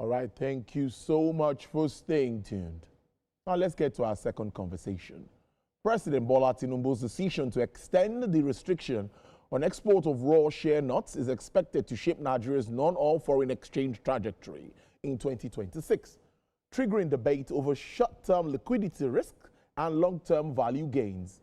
All right, thank you so much for staying tuned. Now let's get to our second conversation. President Bola Tinubu's decision to extend the restriction on export of raw shea nuts is expected to shape Nigeria's non-oil foreign exchange trajectory in 2026, triggering debate over short-term liquidity risk and long-term value gains.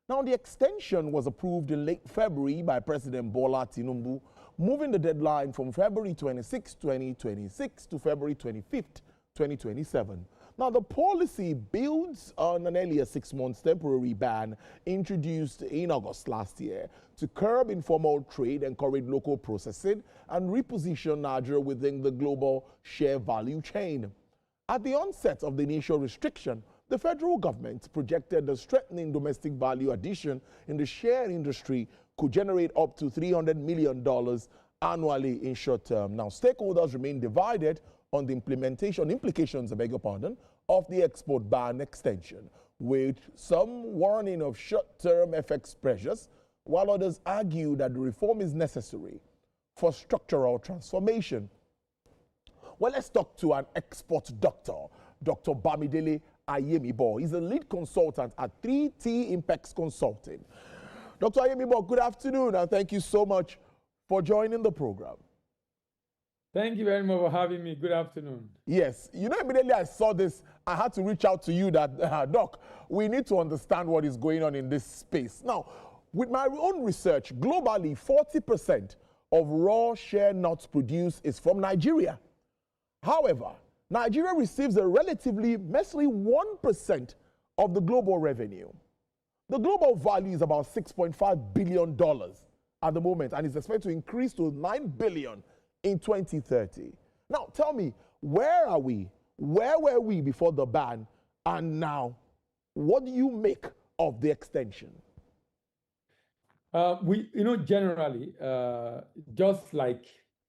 Now, the extension was approved in late February by President Bola Tinubu, moving the deadline from February 26, 2026 to February 25, 2027. Now, the policy builds on an earlier 6 months temporary ban introduced in August last year to curb informal trade, encourage local processing, and reposition Nigeria within the global share value chain. At the onset of the initial restriction, the federal government projected the strengthening domestic value addition in the share industry could generate up to $300 million annually in short term. Now, stakeholders remain divided on the implications, of the export ban extension, with some warning of short-term FX pressures, while others argue that the reform is necessary for structural transformation. Well, let's talk to an export doctor, Dr. Bamidele Ayemibo. He's a lead consultant at 3T Impex Consulting. Dr. Ayemibo, good afternoon, and thank you so much for joining the program. Thank you very much for having me. Good afternoon. Yes, you know, immediately I saw this, I had to reach out to you that, Doc, we need to understand what is going on in this space. Now, with my own research, globally, 40% of raw shea nuts produced is from Nigeria. However, Nigeria receives a relatively measly 1% of the global revenue. The global value is about $6.5 billion at the moment, and is expected to increase to $9 billion in 2030. Now, tell me, where are we? Where were we before the ban? And now, what do you make of the extension? Generally, just like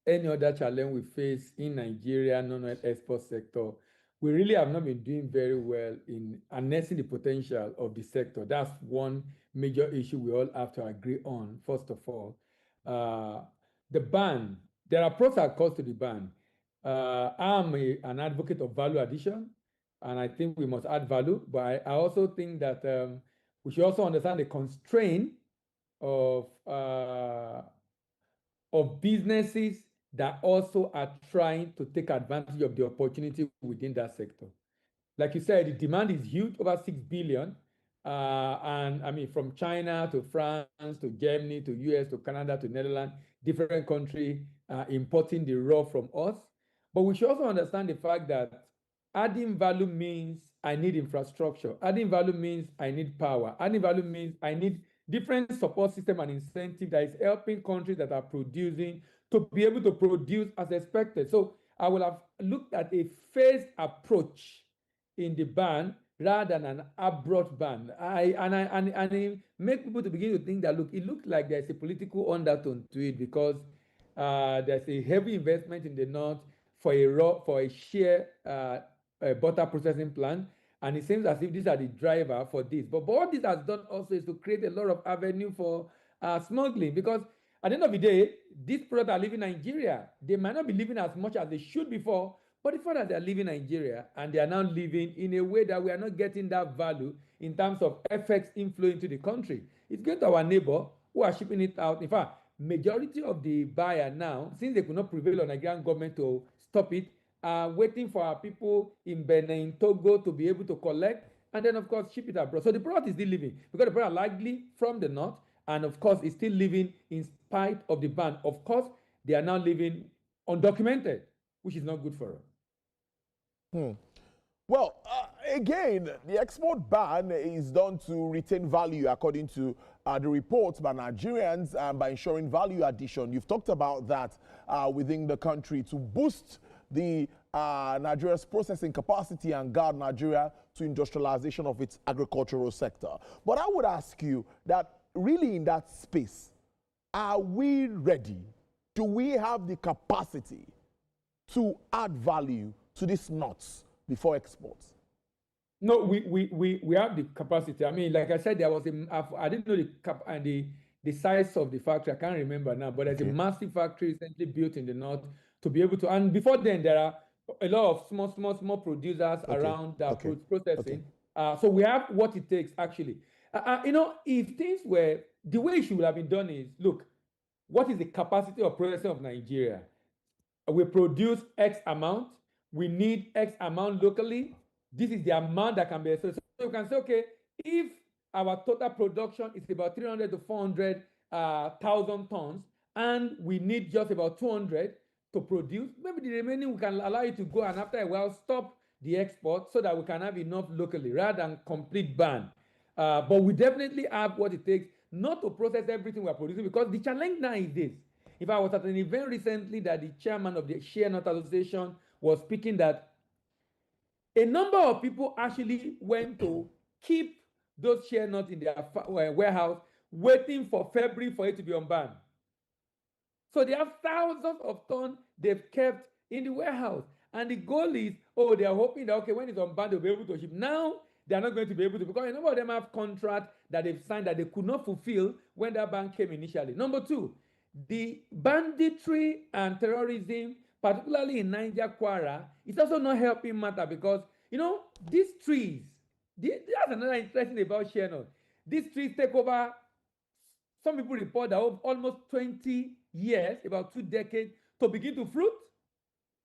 any other challenge we face in Nigeria, non-oil export sector, we really have not been doing very well in harnessing the potential of the sector. That's one major issue we all have to agree on, first of all. The ban, there are pros and cons to the ban. I'm an advocate of value addition, and I think we must add value, but I also think that we should also understand the constraint of businesses that also are trying to take advantage of the opportunity within that sector. Like you said, the demand is huge, over 6 billion. And I mean, from China to France to Germany to US to Canada to Netherlands, different countries importing the raw from us. But we should also understand the fact that adding value means I need infrastructure. Adding value means I need power. Adding value means I need different support system and incentive that is helping countries that are producing to be able to produce as expected. So I will have looked at a phased approach in the ban rather than an abrupt ban. I make people to begin to think that, look, it looks like there's a political undertone to it because there's a heavy investment in the north for a share butter processing plant. And it seems as if these are the driver for this. But what this has done also is to create a lot of avenue for smuggling, because at the end of the day, these products are leaving Nigeria. They might not be living as much as they should before, but the fact that they're leaving Nigeria and they are now living in a way that we are not getting that value in terms of FX inflow into the country. It's going to our neighbor who are shipping it out. In fact, majority of the buyer now, since they could not prevail on the Nigerian government to stop it, are waiting for our people in Benin, Togo to be able to collect and then, of course, ship it abroad. So the product is still living because the product likely from the north, and of course, it's still living in spite of the ban. Of course, they are now living undocumented, which is not good for us. Well, again, the export ban is done to retain value, according to the reports by Nigerians, by ensuring value addition. You've talked about that within the country to boost the Nigeria's processing capacity and guard Nigeria to industrialization of its agricultural sector. But I would ask you that really in that space, are we ready? Do we have the capacity to add value to these nuts before exports? No, we have the capacity. I mean, like I said, there was I didn't know the size of the factory. I can't remember now, but there's a massive factory recently built in the north to be able to. And before then, there are a lot of small producers Okay. around Okay. processing. So we have what it takes actually. If things were the way it should have been done is, look, what is the capacity of processing of Nigeria? We produce X amount, we need X amount locally. This is the amount that can be extracted. So you can say, okay, if our total production is about 300 to 400 thousand tons, and we need just about 200 to produce, maybe the remaining we can allow you to go and after a while stop the export so that we can have enough locally rather than complete ban. But we definitely have what it takes not to process everything we are producing, because the challenge now is this. If I was at an event recently that the chairman of the Shea Nut Association was speaking, that a number of people actually went to keep those shea nuts in their warehouse, waiting for February for it to be unbanned. So they have thousands of tons they've kept in the warehouse. And the goal is, they are hoping that, okay, when it's unbanned, they'll be able to ship. Now, they are not going to be able to, because a number of them have contracts that they've signed that they could not fulfill when that ban came initially. Number two, the banditry and terrorism, particularly in Niger, Kwara, is also not helping matter, because, these trees, that's another interesting about shea nut. These trees take over, some people report that almost 20 years, about 2 decades, to begin to fruit.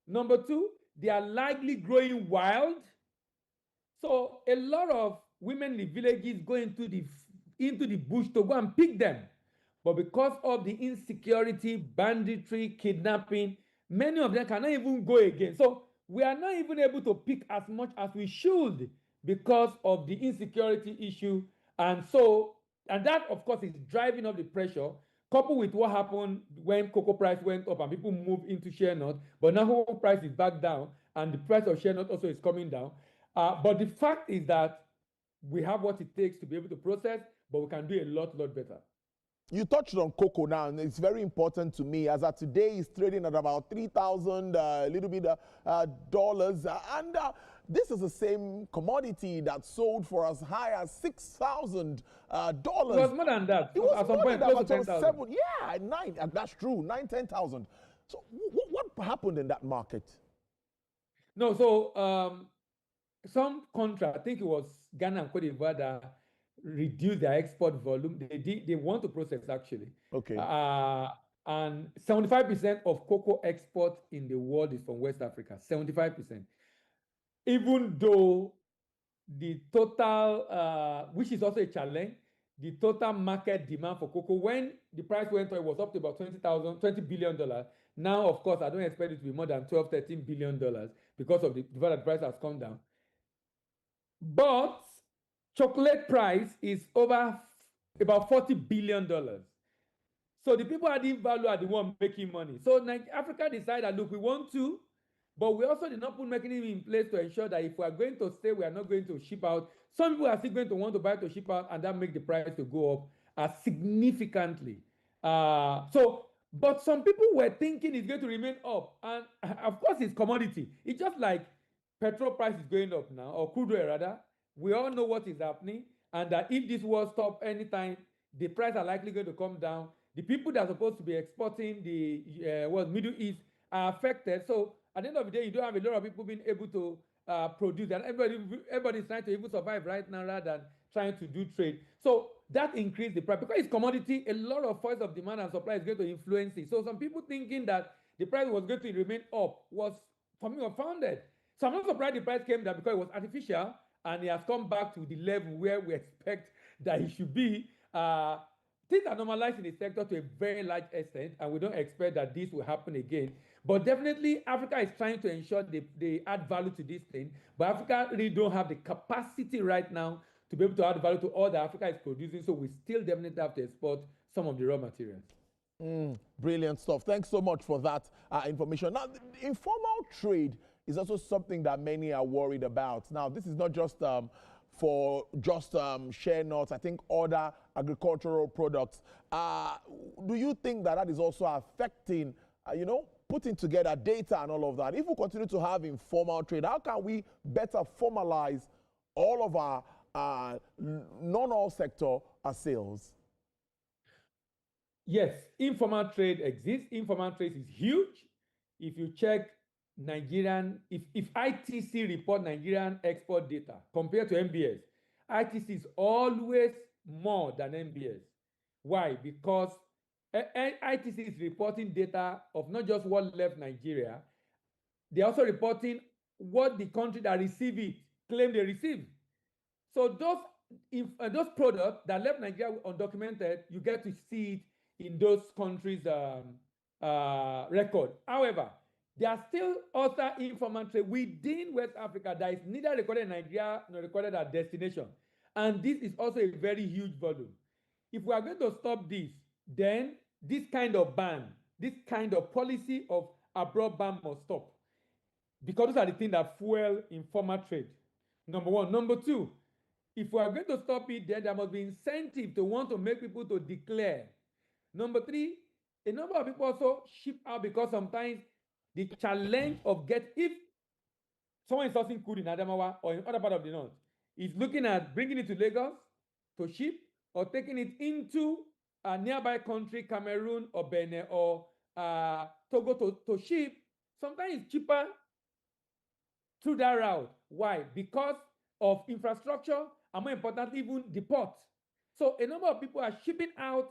Number two, they are likely growing wild. So a lot of women in the villages go into the bush to go and pick them. But because of the insecurity, banditry, kidnapping, many of them cannot even go again. So we are not even able to pick as much as we should because of the insecurity issue. And that, of course, is driving up the pressure, coupled with what happened when cocoa price went up and people moved into shea nut. But now cocoa price is back down, and the price of shea nut also is coming down. But the fact is that we have what it takes to be able to process, but we can do a lot better. You touched on cocoa now, and it's very important to me. As of today, it's trading at about $3,000, a little bit dollars, and this is the same commodity that sold for as high as $6,000. It was more than that. It was at some more point, than that, close to 10,000. Yeah, nine. That's true. 10,000. So what happened in that market? No, so some contract, I think it was Ghana and Cote d'Ivoire, that reduce their export volume. They want to process actually. Okay. And 75% of cocoa export in the world is from West Africa. 75%. Even though the total, which is also a challenge, the total market demand for cocoa, when the price went up, it was up to about $20 billion. Now, of course, I don't expect it to be more than $12-13 billion because of the fact that the price has come down. But chocolate price is over about $40 billion. So the people adding value are the one making money. So Africa decided, look, we want to, but we also did not put mechanism in place to ensure that if we are going to stay, we are not going to ship out. Some people are still going to want to buy to ship out, and that make the price to go up significantly. But some people were thinking it's going to remain up. And of course, it's commodity. It's just like petrol price is going up now, or crude oil rather. We all know what is happening, and that if this war stop anytime, the price are likely going to come down. The people that are supposed to be exporting the Middle East are affected. So at the end of the day, you don't have a lot of people being able to produce, and everybody's trying to even survive right now rather than trying to do trade. So that increased the price. Because it's commodity, a lot of force of demand and supply is going to influence it. So some people thinking that the price was going to remain up was, for me, unfounded. So I'm not surprised the price came down, because it was artificial, and it has come back to the level where we expect that it should be. Things are normalized in the sector to a very large extent, and we don't expect that this will happen again. But definitely, Africa is trying to ensure they add value to this thing. But Africa really don't have the capacity right now to be able to add value to all that Africa is producing. So we still definitely have to export some of the raw materials. Brilliant stuff. Thanks so much for that information. Now, the informal trade is also something that many are worried about. Now, this is not just for just shea nuts, I think other agricultural products. Do you think that is also affecting, putting together data and all of that? If we continue to have informal trade, how can we better formalize all of our non-oil sector sales? Yes, informal trade exists. Informal trade is huge. If you check if ITC report Nigerian export data compared to MBS, ITC is always more than MBS. Why? Because ITC is reporting data of not just what left Nigeria, they're also reporting what the country that received it claim they received. So those products that left Nigeria undocumented, you get to see it in those countries' record. However, there are still other informal trade within West Africa that is neither recorded in Nigeria nor recorded at destination. And this is also a very huge volume. If we are going to stop this, then this kind of ban, this kind of policy of abroad ban must stop. Because those are the things that fuel informal trade. Number one. Number two, if we are going to stop it, then there must be incentive to want to make people to declare. Number three, a number of people also ship out because sometimes the challenge of if someone is sourcing crude in Adamawa or in other part of the north, is looking at bringing it to Lagos to ship or taking it into a nearby country, Cameroon or Benin or Togo to ship, sometimes it's cheaper through that route. Why? Because of infrastructure and more importantly, even the port. So a number of people are shipping out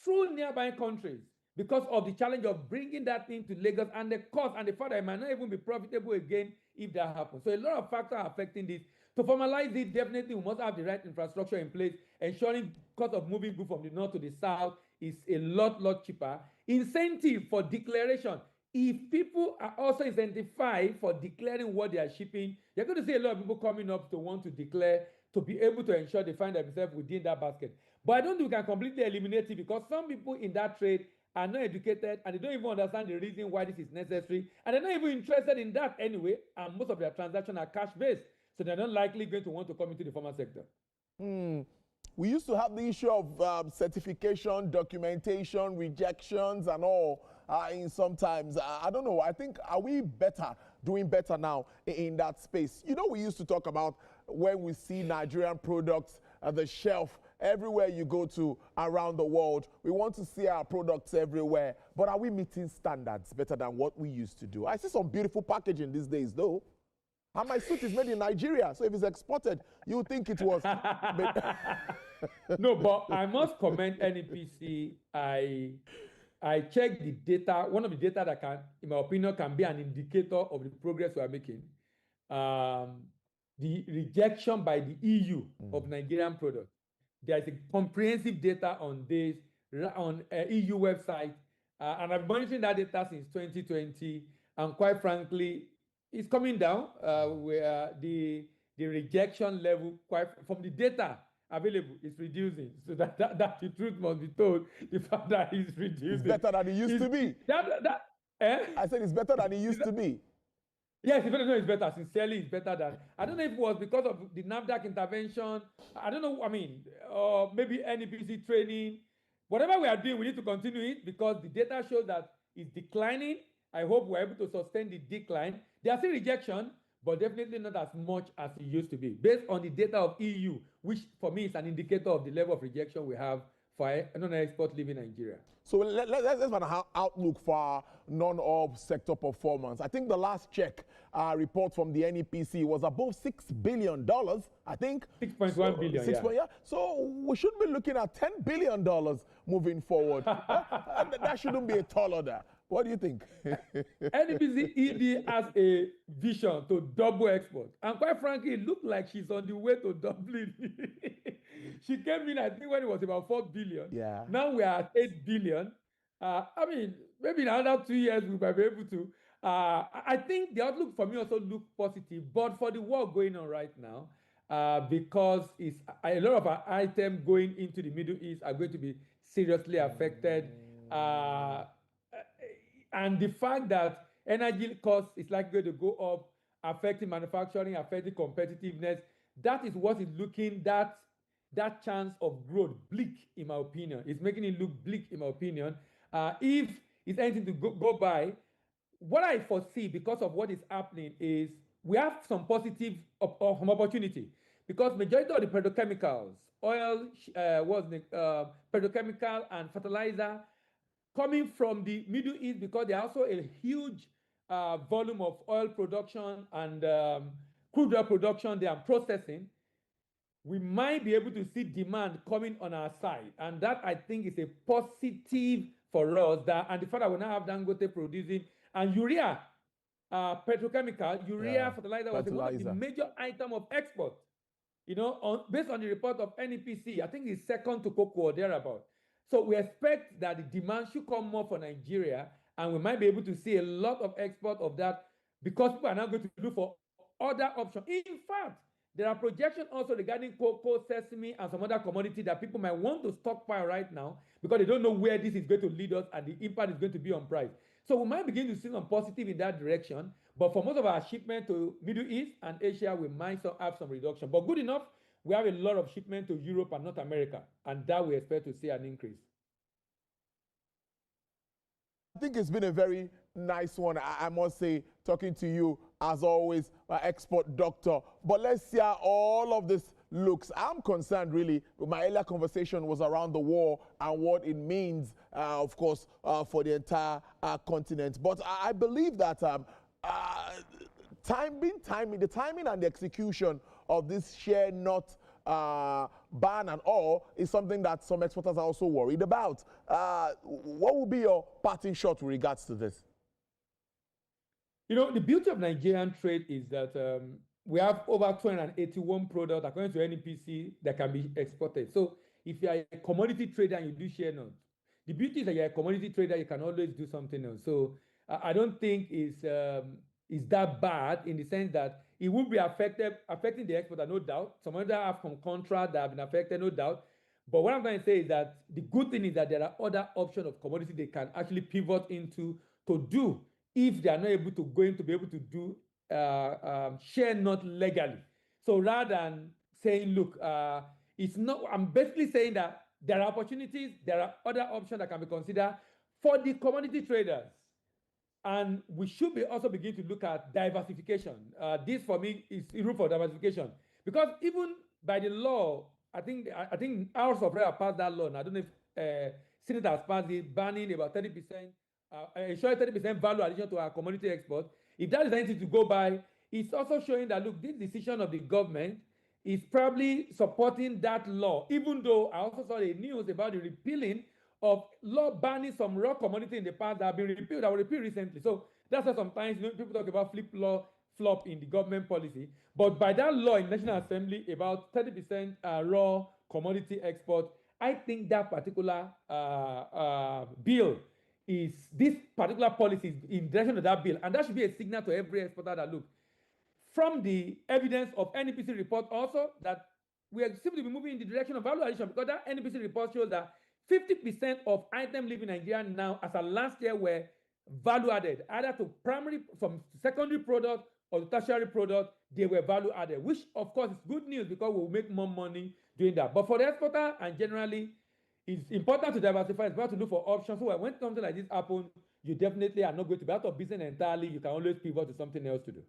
through nearby countries because of the challenge of bringing that thing to Lagos and the cost and the fact that it might not even be profitable again if that happens. So a lot of factors are affecting this. To formalize it, definitely we must have the right infrastructure in place, ensuring cost of moving goods from the north to the south is a lot cheaper. Incentive for declaration. If people are also incentivized for declaring what they are shipping, you're going to see a lot of people coming up to want to declare to be able to ensure they find themselves within that basket. But I don't think we can completely eliminate it because some people in that trade are not educated and they don't even understand the reason why this is necessary. And they're not even interested in that anyway. And most of their transactions are cash-based. So they're not likely going to want to come into the formal sector. We used to have the issue of certification, documentation, rejections, and all. In sometimes, I don't know. I think are we doing better now in that space? You know, we used to talk about when we see Nigerian products at the shelf everywhere you go to around the world. We want to see our products everywhere, but are we meeting standards better than what we used to do? I see some beautiful packaging these days, though. And my suit is made in Nigeria, so if it's exported, you would think it was. No, but I must commend NEPC. I checked the data. One of the data that can, in my opinion, can be an indicator of the progress we are making. The rejection by the EU of Nigerian products. There is a comprehensive data on this on EU website, and I've been monitoring that data since 2020. And quite frankly, it's coming down. Where the rejection level, quite from the data available, is reducing. So that the truth must be told. The fact that it's reducing. It's better than it used to be. I said it's better than it used to be. Yes, it's better. Sincerely, it's better than. I don't know if it was because of the NAFDAC intervention. I don't know. I mean, maybe NEPC training. Whatever we are doing, we need to continue it because the data shows that it's declining. I hope we're able to sustain the decline. There are still rejection, but definitely not as much as it used to be. Based on the data of EU, which for me is an indicator of the level of rejection we have for non-export living in Nigeria. So let's have an outlook for non-orb sector performance. I think the last check report from the NEPC was above $6 billion, I think. 6.1 billion, yeah. So we should be looking at $10 billion moving forward. That shouldn't be a tall order. What do you think? NEPC ED has a vision to double export. And quite frankly, it looked like she's on the way to doubling. She came in, I think, when it was about 4 billion. Yeah. Now we are at 8 billion. I mean, maybe in another 2 years we might be able to. I think the outlook for me also look positive, but for the war going on right now, because it's a lot of our items going into the Middle East are going to be seriously affected. And the fact that energy costs is likely to go up, affecting manufacturing, affecting competitiveness, that is what is looking that chance of growth bleak, in my opinion. It's making it look bleak, in my opinion. If it's anything to go by, what I foresee because of what is happening is we have some positive opportunity because majority of the petrochemicals, oil, petrochemical and fertilizer, coming from the Middle East because they're also a huge volume of oil production and crude oil production there and processing, we might be able to see demand coming on our side. And that, I think, is a positive for us. And the fact that we now have Dangote producing, and urea, petrochemical, urea fertilizer was one of the major item of export. Based on the report of NEPC, I think it's second to cocoa or thereabout. So we expect that the demand should come more for Nigeria, and we might be able to see a lot of export of that because people are now going to look for other options. In fact, there are projections also regarding cocoa, sesame, and some other commodity that people might want to stockpile right now because they don't know where this is going to lead us and the impact is going to be on price. So we might begin to see some positive in that direction. But for most of our shipment to Middle East and Asia, we might have some reduction. But good enough, we have a lot of shipment to Europe and North America, and that we expect to see an increase. I think it's been a very nice one, I must say, talking to you, as always, my export doctor. But let's see how all of this looks. I'm concerned, really. My earlier conversation was around the war and what it means, of course, for the entire continent. But I believe that the timing and the execution of this Shea nut ban and all is something that some exporters are also worried about. What will be your parting shot with regards to this? The beauty of Nigerian trade is that we have over 281 products, according to NEPC, that can be exported. So if you are a commodity trader and you do Shea nut, the beauty is that you're a commodity trader, you can always do something else. So I don't think it's that bad in the sense that it will be affecting the exporter, no doubt. Some other have some contracts that have been affected, no doubt. But what I'm trying to say is that the good thing is that there are other options of commodity they can actually pivot into to do if they are not able to be able to do Shea nut legally. So rather than saying, look, it's not, I'm basically saying that there are opportunities, there are other options that can be considered for the commodity traders. And we should also begin to look at diversification. This, for me, is room for diversification. Because even by the law, I think House of Reps passed that law. And I don't know if Senate has passed it, banning about 30%, ensuring 30% value addition to our commodity export. If that is anything to go by, it's also showing that, look, this decision of the government is probably supporting that law, even though I also saw the news about the repealing of law banning some raw commodity in the past that have been repealed, that were repealed recently. So that's why sometimes people talk about flop in the government policy. But by that law in National Assembly about 30% raw commodity export, I think that particular bill this particular policy is in direction of that bill. And that should be a signal to every exporter that, look, from the evidence of NEPC report also, that we are simply moving in the direction of value addition, because that NEPC report shows that 50% of items living in Nigeria now, as of last year, were value added, either to from secondary product or to tertiary product. They were value added, which of course is good news because we'll make more money doing that. But for the exporter and generally, it's important to diversify. It's important to look for options. So when something like this happens, you definitely are not going to be out of business entirely. You can always pivot to something else to do.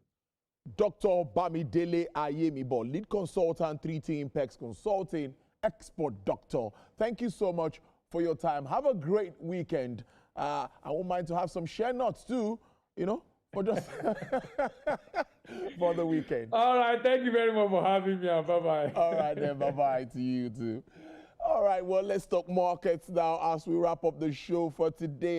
Dr. Bamidele Ayemibo, lead consultant, 3T Impex Consulting, export doctor. Thank you so much for your time. Have a great weekend. I won't mind to have some Shea nuts too, for just for the weekend. All right. Thank you very much for having me. Bye-bye. All right then. Bye-bye to you too. All right. Well, let's talk markets now as we wrap up the show for today.